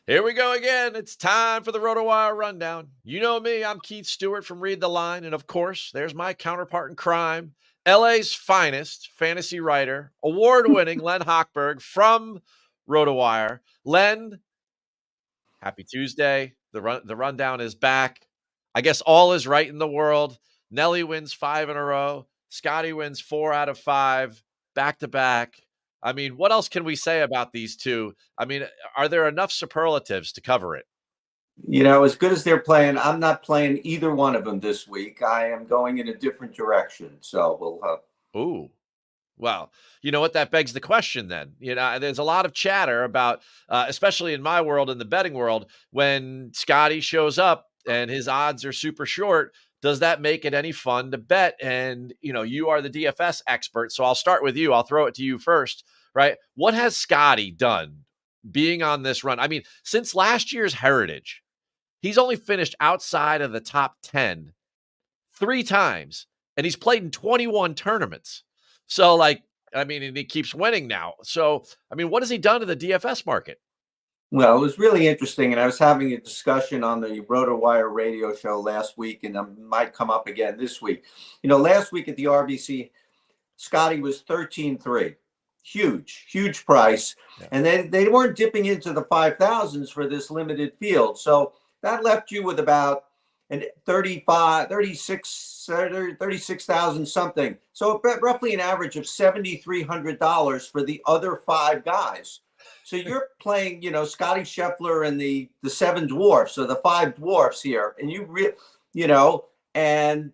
Here we go again. It's time for the RotoWire Rundown. You know me, I'm Keith Stewart from Read the Line. And of course, there's my counterpart in crime, LA's finest fantasy writer, award winning Len Hochberg from RotoWire. Len, happy Tuesday. The rundown is back. I guess all is right in the world. Nelly wins 5 in a row. Scottie wins 4 out of 5, back to back. I mean, what else can we say about these two? I mean, are there enough superlatives to cover it? As good as they're playing, I'm not playing either one of them this week. I am going in a different direction. So we'll. Ooh. Well, you know what? That begs the question then. There's a lot of chatter about, especially in my world, in the betting world, when Scotty shows up and his odds are super short, does that make it any fun to bet? And, you are the DFS expert. So I'll start with you. I'll throw it to you first, right? What has Scotty done being on this run? I mean, since last year's Heritage, he's only finished outside of the top 10 3 times, and he's played in 21 tournaments. So, and he keeps winning now. So, what has he done to the DFS market? Well, it was really interesting, and I was having a discussion on the RotoWire radio show last week, and it might come up again this week. Last week at the RBC, Scotty was 13-3. Huge price. Yeah. And they weren't dipping into the 5,000s for this limited field. So that left you with about 36,000 something. So roughly an average of $7,300 for the other 5 guys. So you're playing, Scottie Scheffler and the 7 dwarfs, or the 5 dwarfs here. And and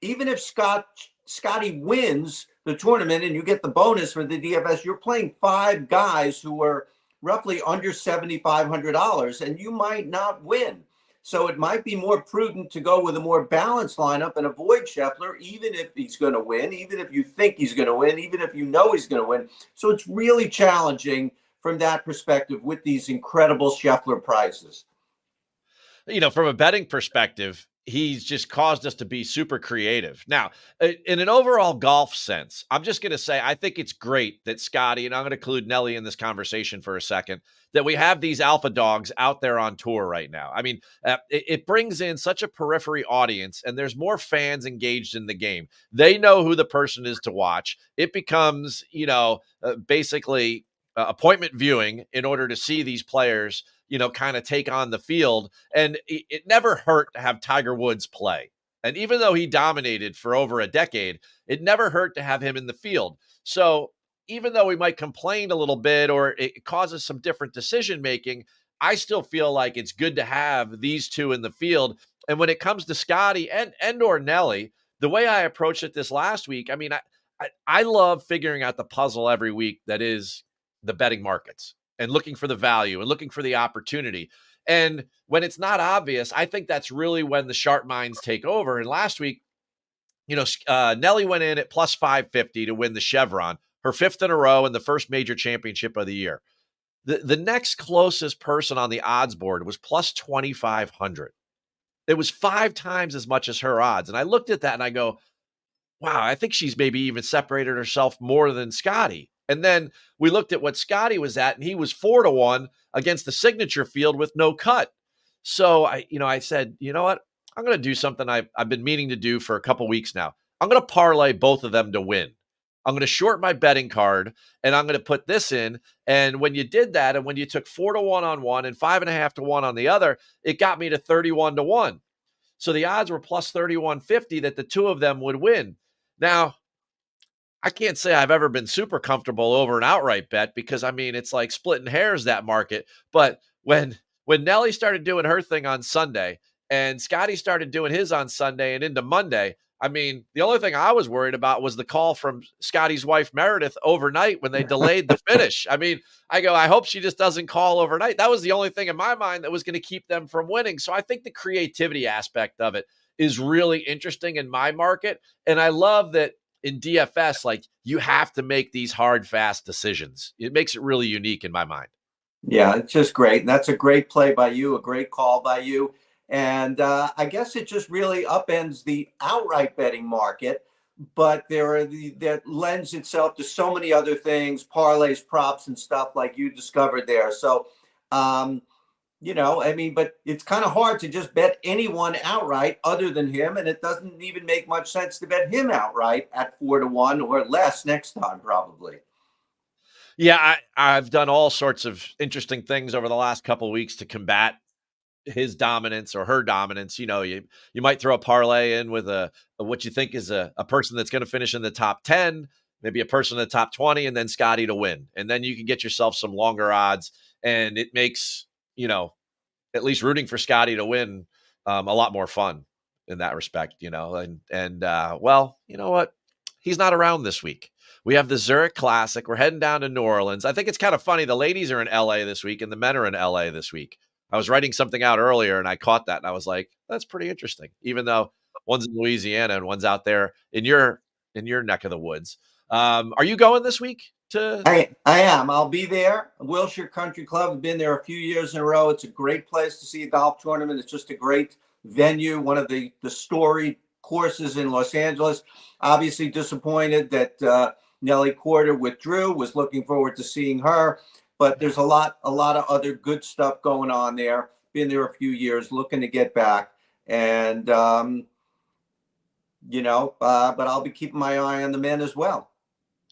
even if Scottie wins the tournament and you get the bonus for the DFS, you're playing 5 guys who are roughly under $7,500, and you might not win. So it might be more prudent to go with a more balanced lineup and avoid Scheffler, even if he's going to win, even if you think he's going to win, even if you know he's going to win. So it's really challenging from that perspective with these incredible Scheffler prices. From a betting perspective, he's just caused us to be super creative. Now, in an overall golf sense, I'm just going to say, I think it's great that Scotty, and I'm going to include Nelly in this conversation for a second, that we have these alpha dogs out there on tour right now. I mean, it brings in such a periphery audience, and there's more fans engaged in the game. They know who the person is to watch. It becomes, basically appointment viewing in order to see these players kind of take on the field. And it never hurt to have Tiger Woods play. And even though he dominated for over a decade, it never hurt to have him in the field. So even though we might complain a little bit or it causes some different decision making, I still feel like it's good to have these two in the field. And when it comes to Scotty and or Nelly, the way I approached it this last week, I love figuring out the puzzle every week that is the betting markets, and looking for the value and looking for the opportunity. And when it's not obvious, I think that's really when the sharp minds take over. And last week, Nelly went in at plus 550 to win the Chevron, her 5th in a row and the first major championship of the year. The next closest person on the odds board was plus 2,500. It was 5 times as much as her odds. And I looked at that and I go, wow, I think she's maybe even separated herself more than Scotty. And then we looked at what Scotty was at, and he was 4-1 against the signature field with no cut. So I said, you know what? I'm going to do something I've been meaning to do for a couple weeks now. I'm going to parlay both of them to win. I'm going to short my betting card, and I'm going to put this in. And when you did that, and when you took 4-1 on one and 5.5-1 on the other, it got me to 31-1. So the odds were plus 3150 that the two of them would win. Now, I can't say I've ever been super comfortable over an outright bet because, it's like splitting hairs, that market. But when Nelly started doing her thing on Sunday and Scotty started doing his on Sunday and into Monday, the only thing I was worried about was the call from Scotty's wife, Meredith, overnight when they delayed the finish. I hope she just doesn't call overnight. That was the only thing in my mind that was going to keep them from winning. So I think the creativity aspect of it is really interesting in my market. And I love that in DFS, you have to make these hard, fast decisions. It makes it really unique in my mind. Yeah, it's just great. And that's a great play by you, a great call by you. And I guess it just really upends the outright betting market. But that lends itself to so many other things, parlays, props, and stuff like you discovered there. So I mean, but it's kind of hard to just bet anyone outright other than him. And it doesn't even make much sense to bet him outright at 4-1 or less next time, probably. Yeah, I've done all sorts of interesting things over the last couple of weeks to combat his dominance or her dominance. You might throw a parlay in with a what you think is a person that's going to finish in the top 10, maybe a person in the top 20, and then Scotty to win. And then you can get yourself some longer odds. And it makes, at least rooting for Scotty to win a lot more fun in that respect, well, you know what? He's not around this week. We have the Zurich Classic. We're heading down to New Orleans. I think it's kind of funny. The ladies are in LA this week and the men are in LA this week. I was writing something out earlier and I caught that and I was like, that's pretty interesting. Even though one's in Louisiana and one's out there in your neck of the woods. Are you going this week to I am. I'll be there. Wilshire Country Club. I've been there a few years in a row. It's a great place to see a golf tournament. It's just a great venue. One of the storied courses in Los Angeles. Obviously disappointed that Nelly Corder withdrew. Was looking forward to seeing her, but there's a lot of other good stuff going on there. Been there a few years, looking to get back, and but I'll be keeping my eye on the men as well.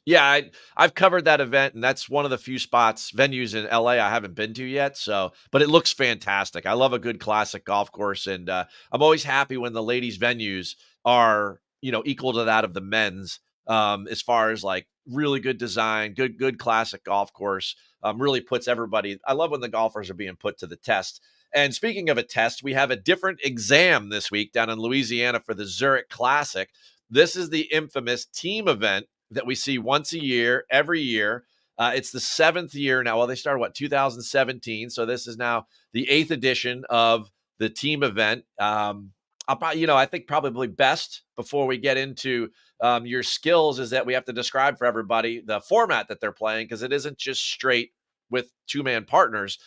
Yeah, I've covered that event, and that's one of the few venues in LA I haven't been to yet. So, but it looks fantastic. I love a good classic golf course, and I'm always happy when the ladies' venues are, equal to that of the men's. As far as like really good design, good classic golf course, really puts everybody. I love when the golfers are being put to the test. And speaking of a test, we have a different exam this week down in Louisiana for the Zurich Classic. This is the infamous team event that we see once a year, every year. It's the 7th year now. Well, they started 2017. So this is now the 8th edition of the team event. I think probably best before we get into your skills is that we have to describe for everybody the format that they're playing, because it isn't just straight with 2-man partners,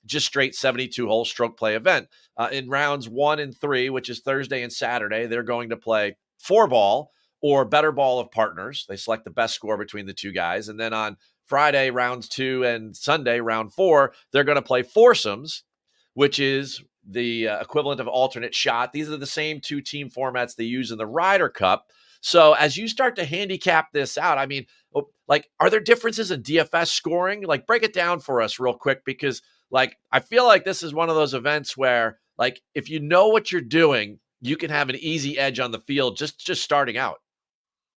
just straight 72-hole stroke play event. In rounds 1 and 3, which is Thursday and Saturday, they're going to play 4-ball or better ball of partners. They select the best score between the two guys. And then on Friday, rounds 2, and Sunday, round 4, they're going to play foursomes, which is the equivalent of alternate shot. These are the same 2 team formats they use in the Ryder Cup. So as you start to handicap this out, I mean, are there differences in DFS scoring? Like, break it down for us real quick, because I feel like this is one of those events where, if you know what you're doing, you can have an easy edge on the field just starting out.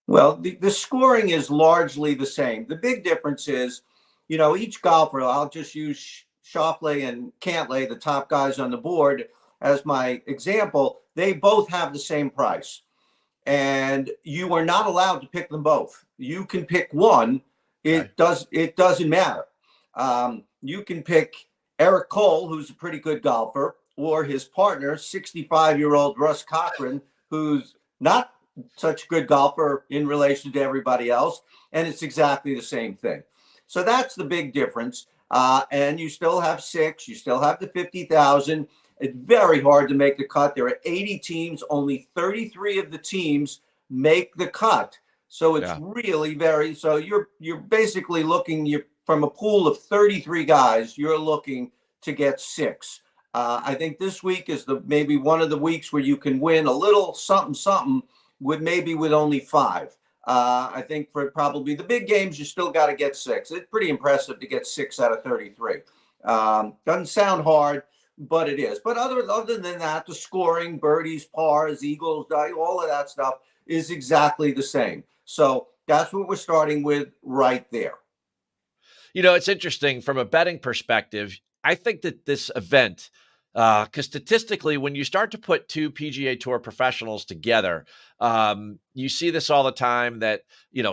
Well, the scoring is largely the same. The big difference is, each golfer, I'll just use Scheffler and Cantlay, the top guys on the board, as my example. They both have the same price. And you are not allowed to pick them both. You can pick one. It doesn't matter. You can pick Eric Cole, who's a pretty good golfer, or his partner, 65-year-old Russ Cochran, who's not such a good golfer in relation to everybody else, and it's exactly the same thing. So that's the big difference. And you still have 6, you still have the 50,000. It's very hard to make the cut. There are 80 teams, only 33 of the teams make the cut. So it's really so you're basically looking, from a pool of 33 guys, you're looking to get 6. I think this week is maybe one of the weeks where you can win a little something with only 5. I think for probably the big games, you still got to get 6. It's pretty impressive to get 6 out of 33. Doesn't sound hard, but it is. But other than that, the scoring, birdies, pars, eagles, all of that stuff is exactly the same. So that's what we're starting with right there. It's interesting from a betting perspective. I think that this event, because statistically, when you start to put 2 PGA Tour professionals together, you see this all the time that,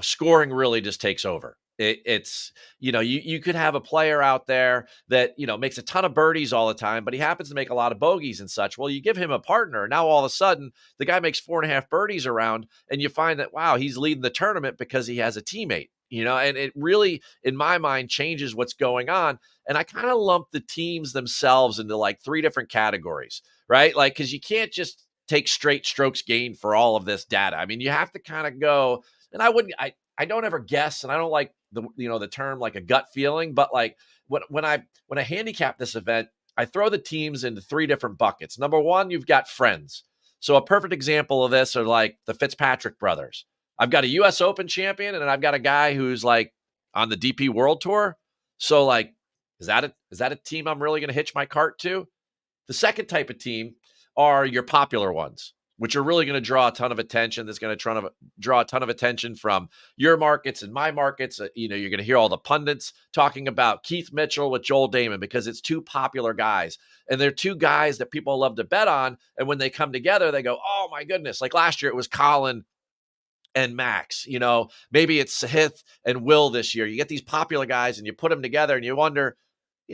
scoring really just takes over. It's, you could have a player out there that, makes a ton of birdies all the time, but he happens to make a lot of bogeys and such. Well, you give him a partner. Now, all of a sudden, the guy makes 4.5 birdies around, and you find that, wow, he's leading the tournament because he has a teammate. And it really, in my mind, changes what's going on. And I kind of lump the teams themselves into 3 different categories, right? Because you can't just take straight strokes gained for all of this data. I mean, you have to kind of go, and I don't ever guess, and I don't like the term a gut feeling, but when I handicap this event, I throw the teams into 3 different buckets. Number one, you've got friends. So a perfect example of this are like the Fitzpatrick brothers. I've got a US Open champion, and then I've got a guy who's like on the DP World Tour. So like, is that a team I'm really going to hitch my cart to? The second type of team are your popular ones, which are really going to draw a ton of attention. That's going to draw a ton of attention from your markets and my markets. You're going to hear all the pundits talking about Keith Mitchell with Joel Damon because it's 2 popular guys. And they're 2 guys that people love to bet on. And when they come together, they go, oh my goodness. Like last year, it was Colin and Max. Maybe it's Sahith and Will this year. You get these popular guys and you put them together and you wonder,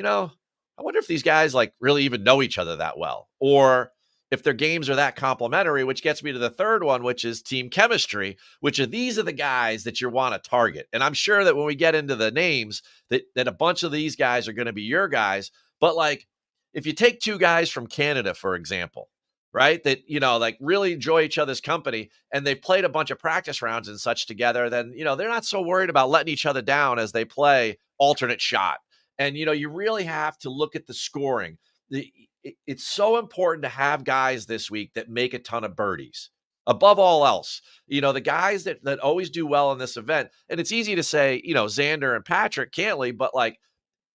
I wonder if these guys like really even know each other that well, or if their games are that complementary, which gets me to the third one, which is team chemistry, these are the guys that you want to target. And I'm sure that when we get into the names that a bunch of these guys are going to be your guys. But like, if you take 2 guys from Canada, for example, right, that, like really enjoy each other's company and they've played a bunch of practice rounds and such together, then, they're not so worried about letting each other down as they play alternate shot. And, you really have to look at the scoring. It's so important to have guys this week that make a ton of birdies. Above all else, the guys that always do well in this event, and it's easy to say, Xander and Patrick Cantlay, but like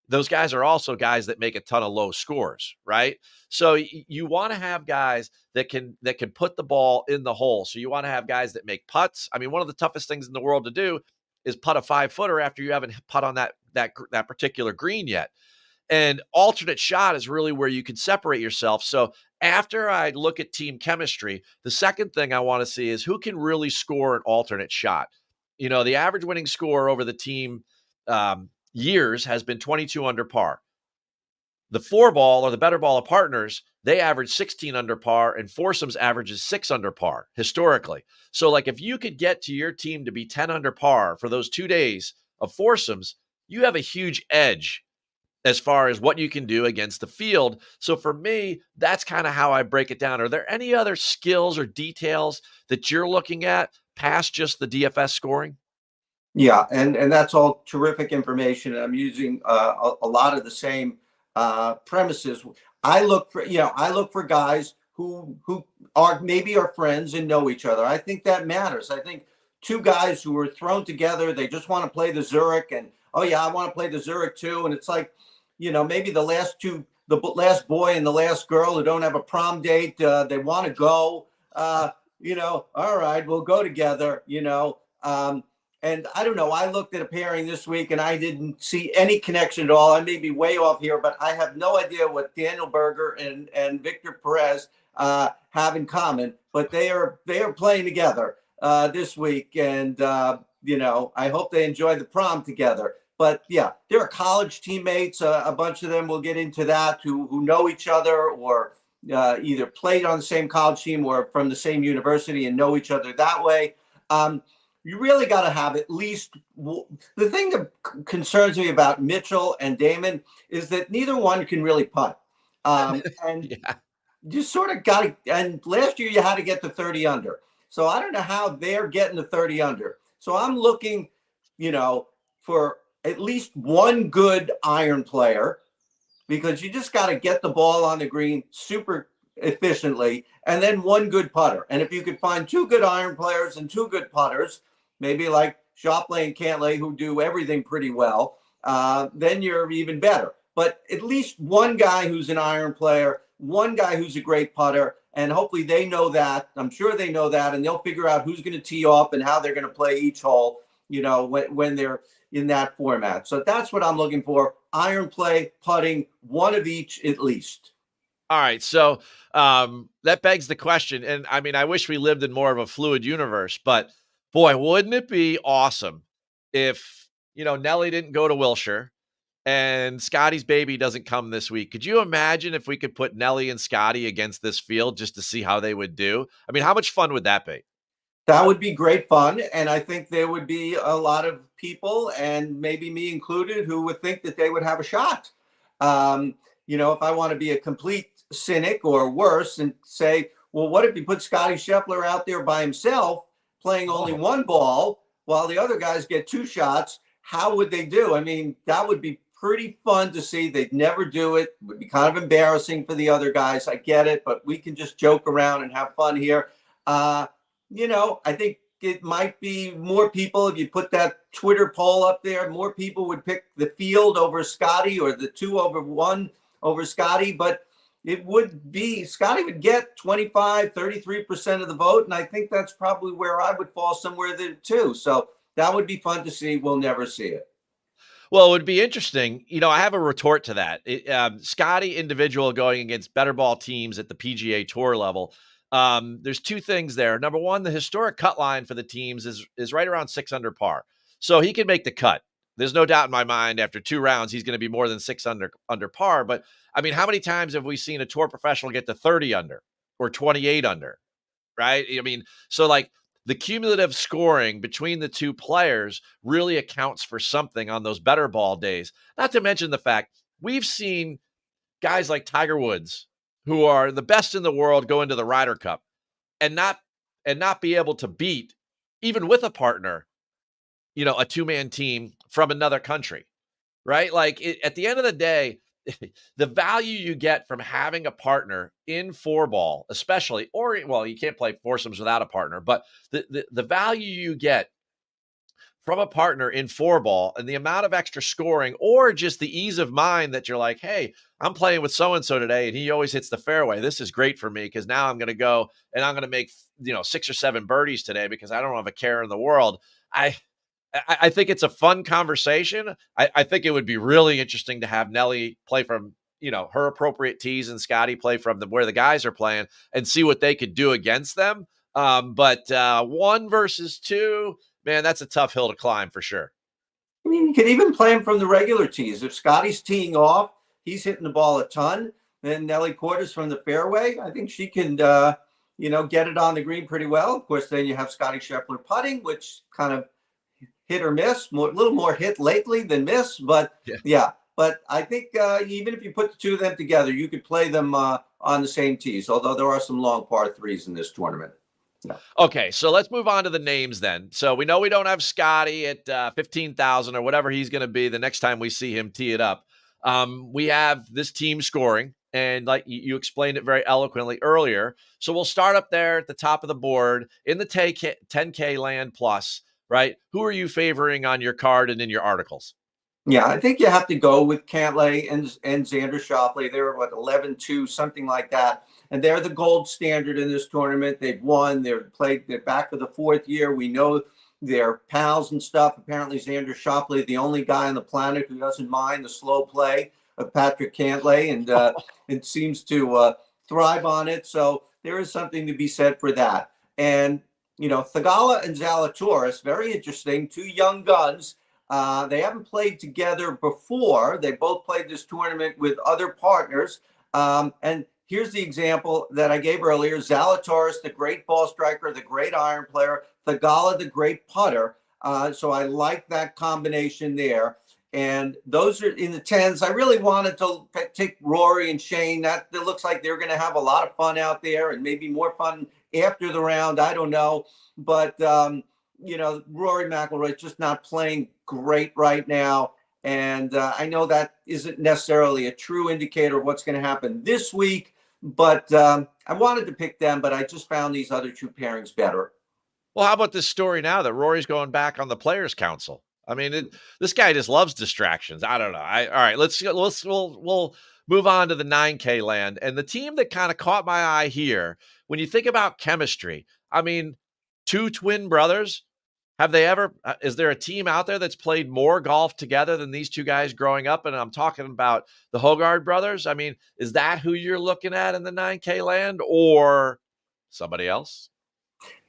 those guys are also guys that make a ton of low scores, right? So you want to have guys that can put the ball in the hole. So you want to have guys that make putts. I mean, one of the toughest things in the world to do is putt a 5-footer after you haven't putt on that particular green yet. And alternate shot is really where you can separate yourself. So after I look at team chemistry, the second thing I want to see is who can really score an alternate shot. The average winning score over the team years has been 22 under par. The 4-ball or the better ball of partners, they average 16 under par, and foursomes averages 6 under par historically. So like if you could get to your team to be 10 under par for those 2 days of foursomes, you have a huge edge as far as what you can do against the field. So for me, that's kind of how I break it down. Are there any other skills or details that you're looking at past just the DFS scoring? Yeah, and that's all terrific information. I'm using a lot of the same premises. I look for guys who are maybe are friends and know each other. I think that matters. I think 2 guys who are thrown together, they just want to play the Zurich, and oh yeah, I want to play the Zurich too. And it's like, maybe the last boy and the last girl who don't have a prom date, they want to go. All right, we'll go together. And I don't know. I looked at a pairing this week and I didn't see any connection at all. I may be way off here, but I have no idea what Daniel Berger and Victor Perez have in common. But they are playing together this week, and I hope they enjoy the prom together. But yeah, there are college teammates. A bunch of them, we'll get into that, who know each other or either played on the same college team or from the same university and know each other that way. You really got to have at least the thing that concerns me about Mitchell and Damon is that neither one can really putt. And yeah. You sort of got to, and last year you had to get to 30 under. So I don't know how they're getting to 30 under. So I'm looking, for at least one good iron player, because you just got to get the ball on the green super efficiently, and then one good putter. And if you could find 2 good iron players and 2 good putters, maybe like Scheffler and Cantlay, who do everything pretty well, then you're even better. But at least one guy who's an iron player, one guy who's a great putter, and hopefully they know that. I'm sure they know that, and they'll figure out who's going to tee off and how they're going to play each hole, when they're in that format. So that's what I'm looking for. Iron play, putting, one of each at least. All right. So that begs the question. And I mean, I wish we lived in more of a fluid universe, but boy, wouldn't it be awesome if, Nelly didn't go to Wilshire and Scottie's baby doesn't come this week. Could you imagine if we could put Nelly and Scottie against this field just to see how they would do? I mean, how much fun would that be? That would be great fun. And I think there would be a lot of people, and maybe me included, who would think that they would have a shot. If I want to be a complete cynic or worse and say, well, what if you put Scottie Scheffler out there by himself playing only one ball while the other guys get 2 shots? How would they do? I mean, that would be pretty fun to see. They'd never do it. It would be kind of embarrassing for the other guys. I get it, but we can just joke around and have fun here. I think it might be more people, if you put that Twitter poll up there, more people would pick the field over Scottie, or the 2-over-1 over Scottie, but it would be, Scottie would get 33% of the vote. And I think that's probably where I would fall, somewhere there too. So that would be fun to see. We'll never see it. Well, it would be interesting. I have a retort to that. Scottie individual going against better ball teams at the PGA Tour level. There's two things there. Number one, the historic cut line for the teams is right around 6 under par. So he can make the cut. There's no doubt in my mind after 2 rounds, he's going to be more than 6 under par. But I mean, how many times have we seen a tour professional get to 30 under or 28 under? Right. I mean, so like the cumulative scoring between the two players really accounts for something on those better ball days. Not to mention the fact we've seen guys like Tiger Woods, who are the best in the world, go into the Ryder Cup and not be able to beat, even with a partner, a 2-man team from another country, right? Like at the end of the day, the value you get from having a partner in 4-ball, especially, or, well, you can't play foursomes without a partner, but the value you get from a partner in 4-ball and the amount of extra scoring, or just the ease of mind that you're like, hey, I'm playing with so-and-so today and he always hits the fairway. This is great for me because now I'm going to go and I'm going to make, 6 or 7 birdies today because I don't have a care in the world. I think it's a fun conversation. I think it would be really interesting to have Nelly play from, her appropriate tees and Scottie play from where the guys are playing and see what they could do against them. But 1 versus 2, man, that's a tough hill to climb for sure. I mean, you could even play him from the regular tees. If Scottie's teeing off, he's hitting the ball a ton. Then Nelly Cordes from the fairway, I think she can, get it on the green pretty well. Of course, then you have Scottie Scheffler putting, which kind of hit or miss, a little more hit lately than miss. But yeah. But I think even if you put the two of them together, you could play them on the same tees, although there are some long par 3s in this tournament. Yeah. Okay, so let's move on to the names then. So we know we don't have Scottie at 15,000 or whatever he's going to be the next time we see him tee it up. We have this team scoring, and like you explained it very eloquently earlier. So we'll start up there at the top of the board in the 10K land plus, right? Who are you favoring on your card and in your articles? Yeah, I think you have to go with Cantlay and Xander Schauffele. They're 11-2, something like that. And they're the gold standard in this tournament. They've won. They're back for the 4th year. We know they're pals and stuff. Apparently, Xander Schauffele, the only guy on the planet who doesn't mind the slow play of Patrick Cantlay, and it seems to thrive on it. So there is something to be said for that. And, Theegala and Zalatoris, very interesting, 2 young guns. They haven't played together before. They both played this tournament with other partners. And here's the example that I gave earlier. Zalatoris, the great ball striker, the great iron player. Theegala, the great putter. So I like that combination there. And those are in the 10s. I really wanted to take Rory and Shane. That looks like they're going to have a lot of fun out there, and maybe more fun after the round. I don't know. But, Rory McIlroy just not playing great right now. And I know that isn't necessarily a true indicator of what's going to happen this week. But I wanted to pick them, but I just found these other 2 pairings better. Well, how about this story now that Rory's going back on the Players Council? I mean, this guy just loves distractions. I don't know. All right, we'll move on to the 9K land. And the team that kind of caught my eye here, when you think about chemistry, I mean, 2 twin brothers. Have they ever, is there a team out there that's played more golf together than these 2 guys growing up? And I'm talking about the Hochberg brothers. I mean, is that who you're looking at in the 9K land, or somebody else?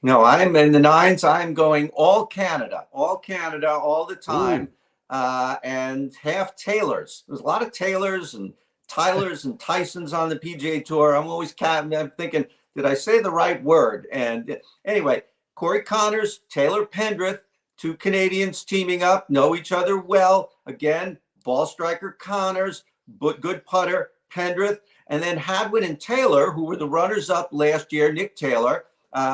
No, I'm in the 9s. I'm going all Canada all the time. And half Taylors. There's a lot of Taylors and Tylers and Tysons on the PGA Tour. I'm thinking, did I say the right word? And anyway, Corey Connors, Taylor Pendrith, 2 Canadians teaming up, know each other well. Again, ball striker Connors, but good putter Pendrith. And then Hadwin and Taylor, who were the runners-up last year, Nick Taylor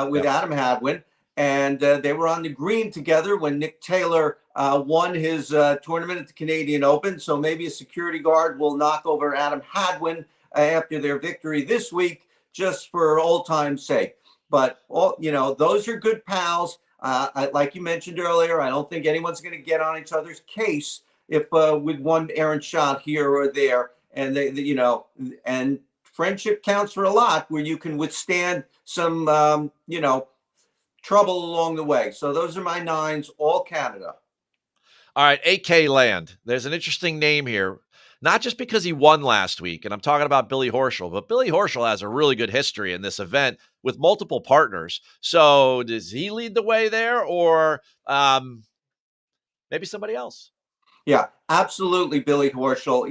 with Adam Hadwin. and they were on the green together when Nick Taylor won his tournament at the Canadian Open. So maybe a security guard will knock over Adam Hadwin after their victory this week, just for old time's sake. But those are good pals. Like you mentioned earlier, I don't think anyone's going to get on each other's case if with one errant shot here or there. And and friendship counts for a lot, where you can withstand some trouble along the way. So those are my 9s, all Canada. All right, AK Land. There's an interesting name here, not just because he won last week, and I'm talking about Billy Horschel, but Billy Horschel has a really good history in this event with multiple partners. So does he lead the way there, or maybe somebody else? Yeah, absolutely, Billy Horschel.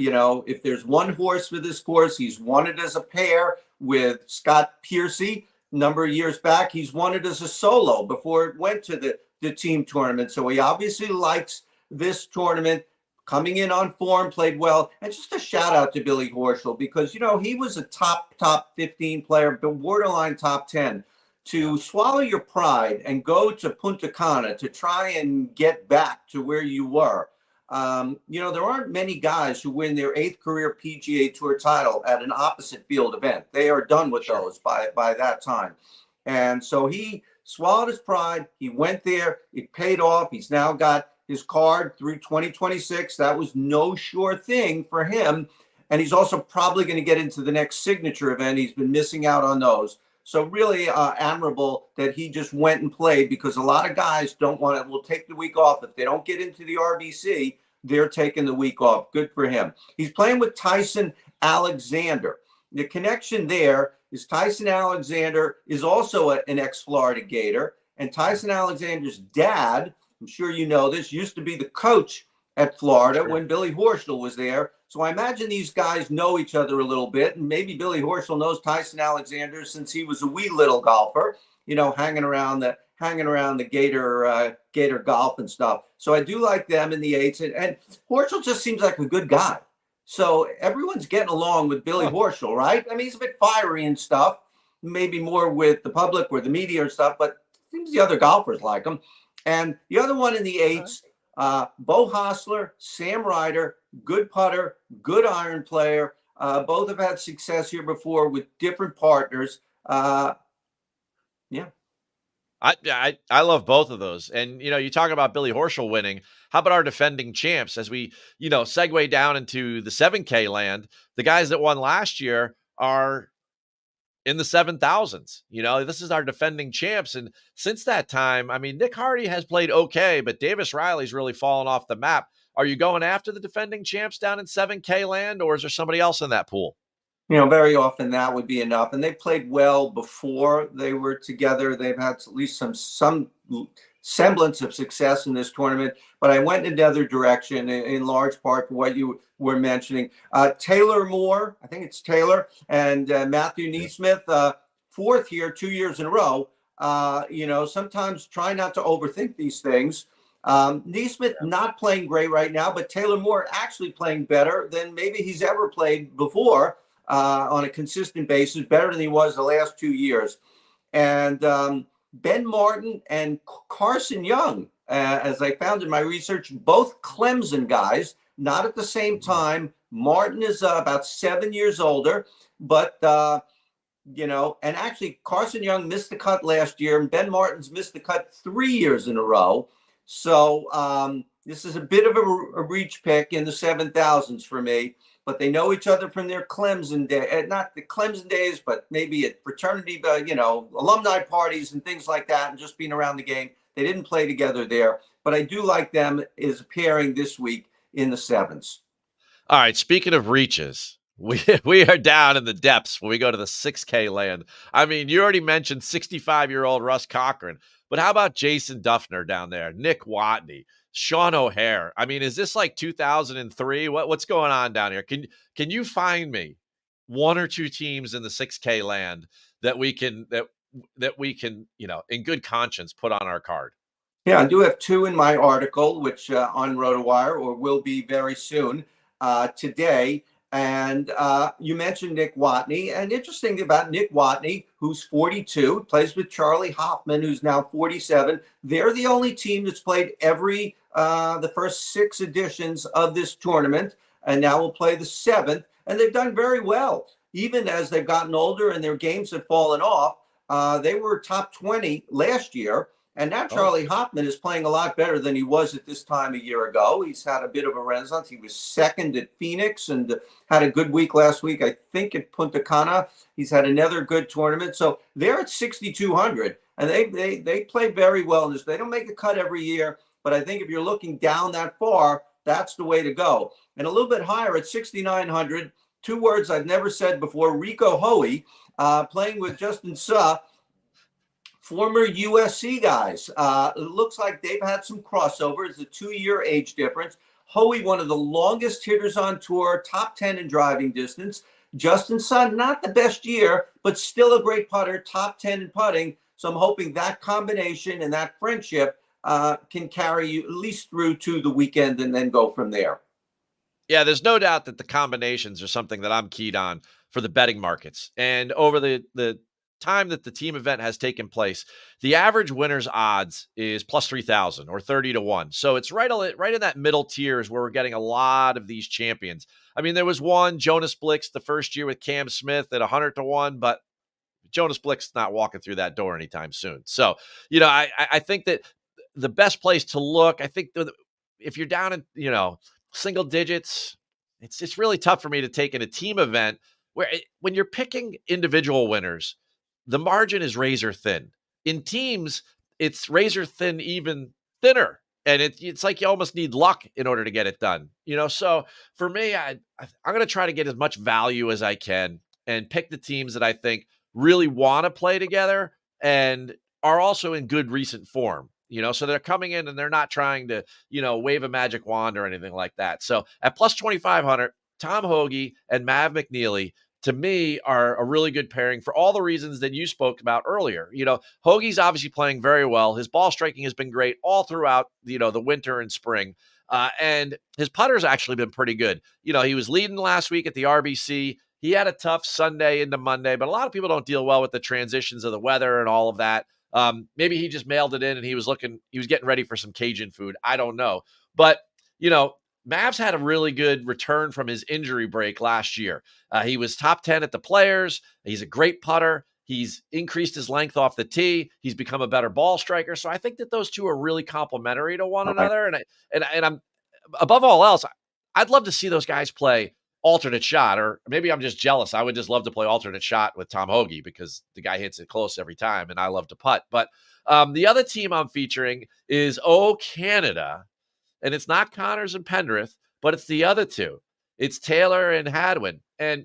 If there's one horse for this course, he's won it as a pair with Scott Piercy. A number of years back, he's won it as a solo before it went to the team tournament. So he obviously likes this tournament. Coming in on form, played well. And just a shout out to Billy Horschel, because, he was a top 15 player, but borderline top 10. To swallow your pride and go to Punta Cana to try and get back to where you were. There aren't many guys who win their 8th career PGA Tour title at an opposite field event. They are done with those by that time. And so he swallowed his pride. He went there. It paid off. He's now got his card through 2026. That was no sure thing for him. And he's also probably going to get into the next signature event. He's been missing out on those. So really admirable that he just went and played, because a lot of guys will take the week off. If they don't get into the RBC, they're taking the week off. Good for him. He's playing with Tyson Alexander. The connection there is Tyson Alexander is also an ex-Florida Gator. And Tyson Alexander's dad, I'm sure you know this, used to be the coach at Florida when Billy Horschel was there. So I imagine these guys know each other a little bit, and maybe Billy Horschel knows Tyson Alexander since he was a wee little golfer, hanging around the Gator golf and stuff. So I do like them in the 8s, and Horschel just seems like a good guy. So everyone's getting along with Billy Horschel, right? I mean, he's a bit fiery and stuff, maybe more with the public or the media and stuff, but it seems the other golfers like him. And the other one in the 8s, Bo Hostler, Sam Ryder, good putter, good iron player. Both have had success here before with different partners. Yeah. I love both of those. And, you talk about Billy Horschel winning. How about our defending champs as we, segue down into the 7K land? The guys that won last year are in the 7,000s. This is our defending champs. And since that time, I mean, Nick Hardy has played okay, but Davis Riley's really fallen off the map. Are you going after the defending champs down in 7K land, or is there somebody else in that pool? Very often that would be enough. And they played well before they were together. They've had at least some semblance of success in this tournament. But I went in another direction in large part for what you were mentioning. Taylor Moore, I think it's Taylor, and Matthew Neesmith, 4th here, 2 years in a row. Sometimes try not to overthink these things. Neesmith not playing great right now, but Taylor Moore actually playing better than maybe he's ever played before. On a consistent basis, better than he was the last 2 years. And Ben Martin and Carson Young, as I found in my research, both Clemson guys, not at the same time. Martin is about 7 years older, but, and actually Carson Young missed the cut last year, and Ben Martin's missed the cut 3 years in a row. So this is a bit of a reach pick in the 7,000s for me. But they know each other from their Clemson day, not the Clemson days, but maybe at fraternity, alumni parties and things like that, and just being around the game. They didn't play together there, but I do like them as a pairing this week in the 7s. All right. Speaking of reaches, we are down in the depths when we go to the 6K land. I mean, you already mentioned 65-year-old Russ Cochran, but how about Jason Duffner down there, Nick Watney, Sean O'Hare? I mean, is this like 2003? What's going on down here? Can you find me one or two teams in the 6K land that we can in good conscience put on our card? Yeah, I do have 2 in my article, which on RotoWire or will be very soon today. And you mentioned Nick Watney. And interesting about Nick Watney, who's 42, plays with Charlie Hoffman, who's now 47. They're the only team that's played every the first 6 editions of this tournament, and now will play the 7th. And they've done very well, even as they've gotten older and their games have fallen off. They were top 20 last year. And now Oh, Charlie Hoffman is playing a lot better than he was at this time a year ago. He's had a bit of a renaissance. He was second at Phoenix and had a good week last week, I think, at Punta Cana. He's had another good tournament. So they're at 6,200, and they play very well in this. They don't make a cut every year, but I think if you're looking down that far, that's the way to go. And a little bit higher at 6,900, 2 words I've never said before, Rico Hoey, playing with Justin Suh, former USC guys. It looks like they've had some crossovers, a 2-year age difference. Hoey, one of the longest hitters on tour, top 10 in driving distance. Justin Sun, not the best year, but still a great putter, top 10 in putting. So I'm hoping that combination and that friendship can carry you at least through to the weekend and then go from there. yeah, there's no doubt that the combinations are something that I'm keyed on for the betting markets. And over the time that the team event has taken place, the average winner's odds is plus 3,000 or 30 to 1. So it's right in that middle tiers where we're getting a lot of these champions. I mean, there was one, Jonas Blix, the first year with Cam Smith at 100 to 1, but Jonas Blick's not walking through that door anytime soon. So, I think that the best place to look, I think if you're down in, single digits, it's really tough for me to take in a team event where when you're picking individual winners, the margin is razor thin. In teams, it's razor thin, even thinner. And it's like you almost need luck in order to get it done. So for me, I'm going to try to get as much value as I can and pick the teams that I think really want to play together and are also in good recent form. So they're coming in and they're not trying to, wave a magic wand or anything like that. So at plus 2,500, Tom Hoge and Mav McNeely, to me, are a really good pairing for all the reasons that you spoke about earlier. Hoagie's obviously playing very well. His ball striking has been great all throughout, the winter and spring. And his putter's actually been pretty good. He was leading last week at the RBC. He had a tough Sunday into Monday, but a lot of people don't deal well with the transitions of the weather and all of that. Maybe he just mailed it in and he was getting ready for some Cajun food. I don't know. But, Mavs had a really good return from his injury break last year. He was top 10 at the Players. He's a great putter. He's increased his length off the tee. He's become a better ball striker. So I think that those two are really complementary to one another. And I'm above all else, I'd love to see those guys play alternate shot, or maybe I'm just jealous. I would just love to play alternate shot with Tom Hoge because the guy hits it close every time, and I love to putt. But the other team I'm featuring is Canada. And it's not Connors and Pendrith, but it's the other two. It's Taylor and Hadwin. And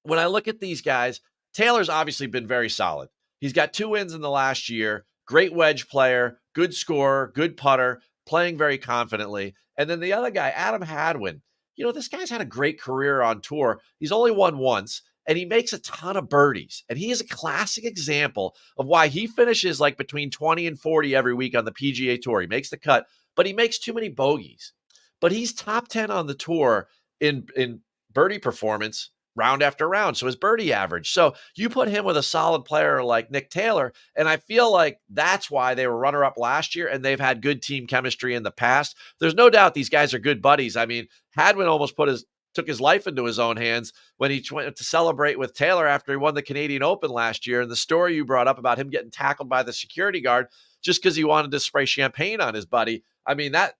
when I look at these guys, Taylor's obviously been very solid. He's got 2 wins in the last year, great wedge player, good scorer, good putter, playing very confidently. And then the other guy, Adam Hadwin, this guy's had a great career on tour. He's only won once, and he makes a ton of birdies. And he is a classic example of why he finishes like between 20 and 40 every week on the PGA Tour. He makes the cut, but he makes too many bogeys. But he's top 10 on the tour in birdie performance round after round. So his birdie average. So you put him with a solid player like Nick Taylor, and I feel like that's why they were runner-up last year, and they've had good team chemistry in the past. There's no doubt these guys are good buddies. I mean, Hadwin almost took his life into his own hands when he went to celebrate with Taylor after he won the Canadian Open last year. And the story you brought up about him getting tackled by the security guard just because he wanted to spray champagne on his buddy. I mean, that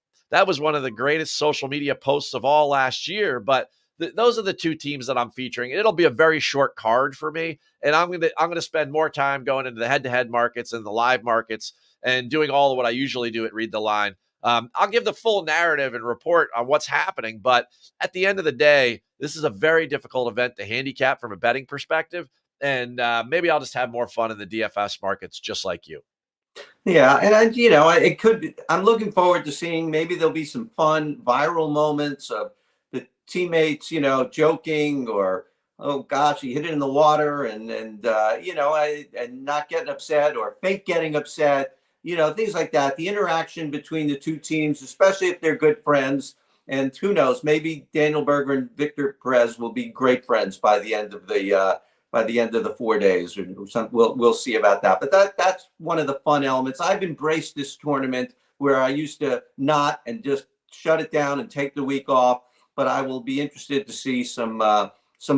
was one of the greatest social media posts of all last year. But those are the two teams that I'm featuring. It'll be a very short card for me, and I'm gonna spend more time going into the head-to-head markets and the live markets and doing all of what I usually do at Read the Line. I'll give the full narrative and report on what's happening, but at the end of the day, this is a very difficult event to handicap from a betting perspective, and maybe I'll just have more fun in the DFS markets, just like you. Yeah, and it could be. I'm looking forward to seeing. Maybe there'll be some fun viral moments of the teammates, joking or, oh gosh, he hit it in the water, and not getting upset or fake getting upset, things like that. The interaction between the two teams, especially if they're good friends, And who knows, maybe Daniel Berger and Victor Perez will be great friends by the end of the 4 days. We'll see about that. But that's one of the fun elements. I've embraced this tournament where I used to not and just shut it down and take the week off. But I will be interested to see some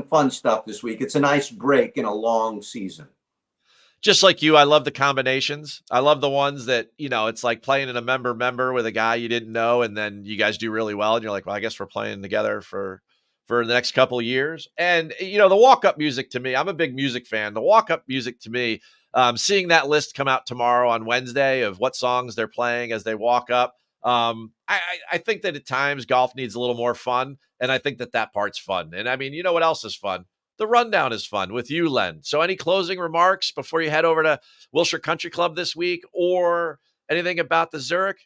fun stuff this week. It's a nice break in a long season. Just like you, I love the combinations. I love the ones that, it's like playing in a member with a guy you didn't know, and then you guys do really well, and you're like, well, I guess we're playing together for the next couple of years. And, the walk-up music to me, I'm a big music fan. The walk-up music to me, seeing that list come out tomorrow on Wednesday of what songs they're playing as they walk up, I think that at times golf needs a little more fun, and I think that part's fun. And I mean, you know what else is fun? The rundown is fun with you, Len. So any closing remarks before you head over to Wilshire Country Club this week, or anything about the Zurich?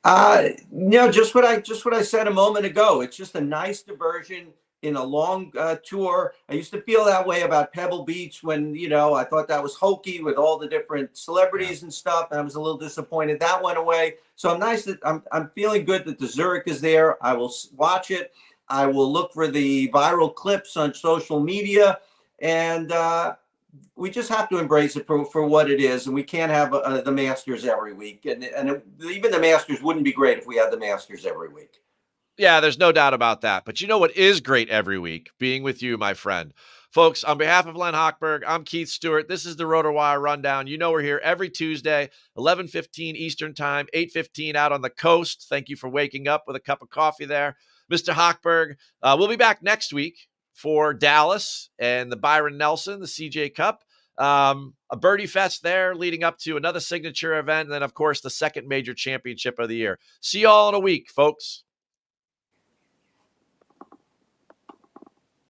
Just what I said a moment ago. It's just a nice diversion in a long tour. I used to feel that way about Pebble Beach when, I thought that was hokey with all the different celebrities and stuff. And I was a little disappointed that went away. So I'm feeling good that the Zurich is there. I will watch it. I will look for the viral clips on social media, and we just have to embrace it for what it is. And we can't have the Masters every week. And even the Masters wouldn't be great if we had the Masters every week. Yeah, there's no doubt about that. But you know what is great every week? Being with you, my friend. Folks, on behalf of Len Hochberg, I'm Keith Stewart. This is the RotoWire Rundown. We're here every Tuesday, 11:15 Eastern Time, 8:15 out on the coast. Thank you for waking up with a cup of coffee there, Mr. Hochberg. We'll be back next week for Dallas and the Byron Nelson, the CJ Cup. A birdie fest there leading up to another signature event. And then, of course, the second major championship of the year. See you all in a week, folks.